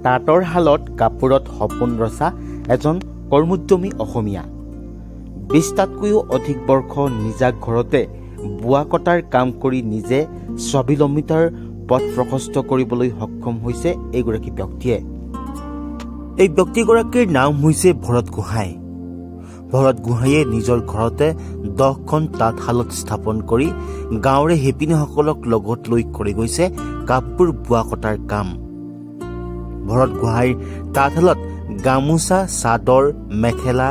তাঁতৰ শালত কাপোৰত সপোন ৰচা এজন কৰ্মোদ্যমী অসমীয়া ২০টাতকৈও অধিক বৰ্ষ নিজা ঘৰতে বোৱা কটাৰ কাম কৰি নিজে স্বাৱলম্বিতাৰ পথ প্ৰশস্ত কৰিবলৈ সক্ষম হৈছে এইগৰাকী ব্যক্তিয়ে। এই ব্যক্তিগৰাকীৰ নাম হৈছে ভৰত গোহাঁই। ভৰত গোহাঁইয়ে নিজৰ ঘৰতে 10খন তাঁতশালত স্থাপন কৰি গাঁৱৰে শিপিনীসকলক লগত লৈ কৰি গৈছে কাপোৰ বোৱা কটাৰ কাম। ভৰত গোহাঁইৰ তাঁতশালত গামোচা, চাদৰ, মেখেলা,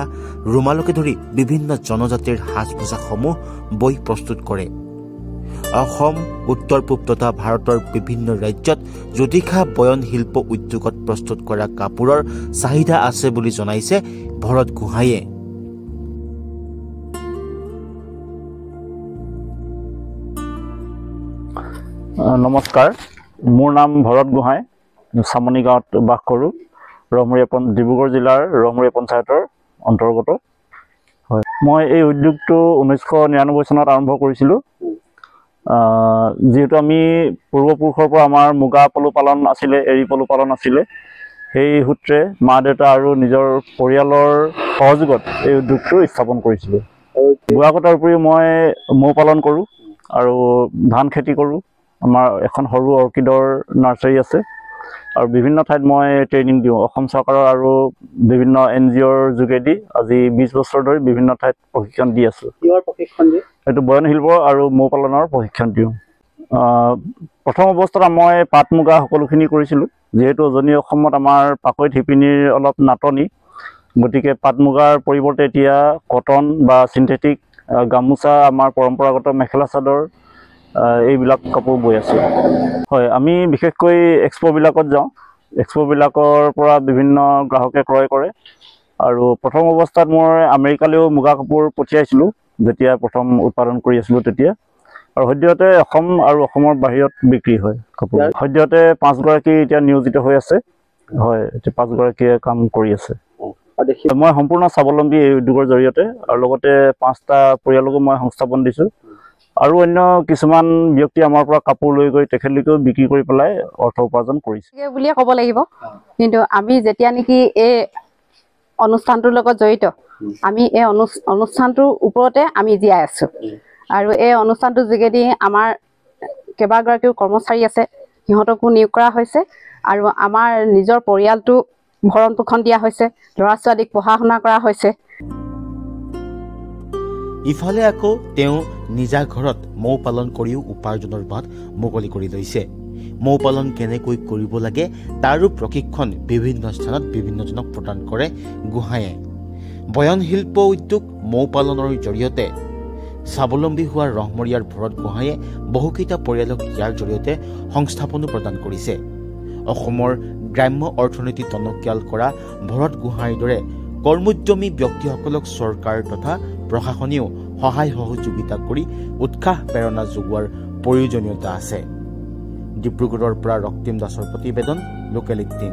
ৰুমালকে ধৰি বিভিন্ন জনজাতিৰ সাজ পোছাকসমূহ বৈ প্ৰস্তুত কৰে। অসম, উত্তৰ পূব তথা ভাৰতৰ বিভিন্ন ৰাজ্যত যুটিখা বয়ন শিল্প উদ্যোগত প্ৰস্তুত কৰা কাপোৰৰ চাহিদা আছে বুলি জনাইছে ভৰত গোহাঁইয়ে। নমস্কাৰ, মোৰ নাম ভৰত গোহাঁই। চামনি গাঁৱত বাস কৰোঁ। ডিব্ৰুগড় জিলাৰ ৰহমৰীয়া পঞ্চায়তৰ অন্তৰ্গত হয়। মই এই উদ্যোগটো 1999 চনত আৰম্ভ কৰিছিলোঁ। যিহেতু আমি পূৰ্বপুৰুষৰ পৰা আমাৰ মুগা পলু পালন আছিলে, এৰী পলু পালন আছিলে, সেই সূত্ৰে মা দেউতা আৰু নিজৰ পৰিয়ালৰ সহযোগত এই উদ্যোগটো স্থাপন কৰিছিলোঁ। বোৱা কটাৰ উপৰিও মই মৌ পালন কৰোঁ আৰু ধান খেতি কৰোঁ। আমাৰ এখন সৰু অৰ্কিডৰ নাৰ্চাৰী আছে আৰু বিভিন্ন ঠাইত মই ট্ৰেইনিং দিওঁ। অসম চৰকাৰৰ আৰু বিভিন্ন NGOৰ যোগেদি আজি 20 বছৰ ধৰি বিভিন্ন ঠাইত প্ৰশিক্ষণ দি আছোঁ। এইটো বয়ন শিল্প আৰু মৌ পালনৰ প্ৰশিক্ষণ দিওঁ। প্ৰথম অৱস্থাত মই পাট মুগা সকলোখিনি কৰিছিলোঁ। যিহেতু উজনি অসমত আমাৰ পাকৈত শিপিনীৰ অলপ নাটনি, গতিকে পাট মুগাৰ পৰিৱৰ্তে এতিয়া কটন বা চিন্থেটিক গামোচা, আমাৰ পৰম্পৰাগত মেখেলা চাদৰ, এইবিলাক কাপোৰ বৈ আছোঁ। হয়, আমি বিশেষকৈ এক্সপ'বিলাকত যাওঁ। এক্সপ'বিলাকৰ পৰা বিভিন্ন গ্ৰাহকে ক্ৰয় কৰে আৰু প্ৰথম অৱস্থাত মই আমেৰিকালৈও মুগা কাপোৰ পঠিয়াইছিলোঁ যেতিয়া প্ৰথম উৎপাদন কৰি আছিলোঁ তেতিয়া। আৰু সদ্যহতে অসম আৰু অসমৰ বাহিৰত বিক্ৰী হয় কাপোৰ। সদ্যহতে 5গৰাকী এতিয়া নিয়োজিত হৈ আছে। হয়, এতিয়া 5গৰাকীয়ে কাম কৰি আছে। মই সম্পূৰ্ণ স্বাৱলম্বী এই উদ্যোগৰ জৰিয়তে, আৰু লগতে 5টা পৰিয়ালকো মই সংস্থাপন দিছোঁ। আৰু অন্য কিছুমান ব্যক্তি আমাৰ পৰা কাপোৰ লৈ গৈ তেখেতলোকেও বিক্ৰী কৰি পেলাই অৰ্থ উপাৰ্জন কৰিছে বুলিয়ে ক'ব লাগিব। কিন্তু আমি যেতিয়া নেকি এই অনুষ্ঠানটোৰ লগত জড়িত, আমি এই অনুষ্ঠানটোৰ ওপৰতে আমি জীয়াই আছোঁ। আৰু এই অনুষ্ঠানটোৰ যোগেদি আমাৰ কেইবাগৰাকীও কৰ্মচাৰী আছে, সিহঁতকো নিয়োগ কৰা হৈছে আৰু আমাৰ নিজৰ পৰিয়ালটো ভৰণ পোষণ দিয়া হৈছে, ল'ৰা ছোৱালীক পঢ়া শুনা কৰা হৈছে। ইফালে আকৌ তেওঁ নিজা ঘৰত মৌ পালন কৰিও উপাৰ্জনৰ বাট মুকলি কৰি লৈছে। মৌ পালন কেনেকৈ কৰিব লাগে তাৰো প্ৰশিক্ষণ বিভিন্ন স্থানত বিভিন্নজনক প্ৰদান কৰে গোহাঁইয়ে। বয়ন শিল্প উদ্যোগ মৌ পালনৰ জৰিয়তে স্বাৱলম্বী হোৱা ৰহমৰীয়াৰ ভৰত গোহাঁইয়ে বহুকেইটা পৰিয়ালক ইয়াৰ জৰিয়তে সংস্থাপনো প্ৰদান কৰিছে। অসমৰ গ্ৰাম্য অৰ্থনীতি টনকিয়াল কৰা ভৰত গোহাঁইৰ দৰে কৰ্মোদ্যমী ব্যক্তিসকলক চৰকাৰ তথা প্ৰশাসনেও সহায় সহযোগিতা কৰি উৎসাহ প্ৰেৰণা যোগোৱাৰ প্ৰয়োজনীয়তা আছে। ডিব্ৰুগড়ৰ পৰা ৰক্তিম দাসৰ প্ৰতিবেদন, লোকেল 18।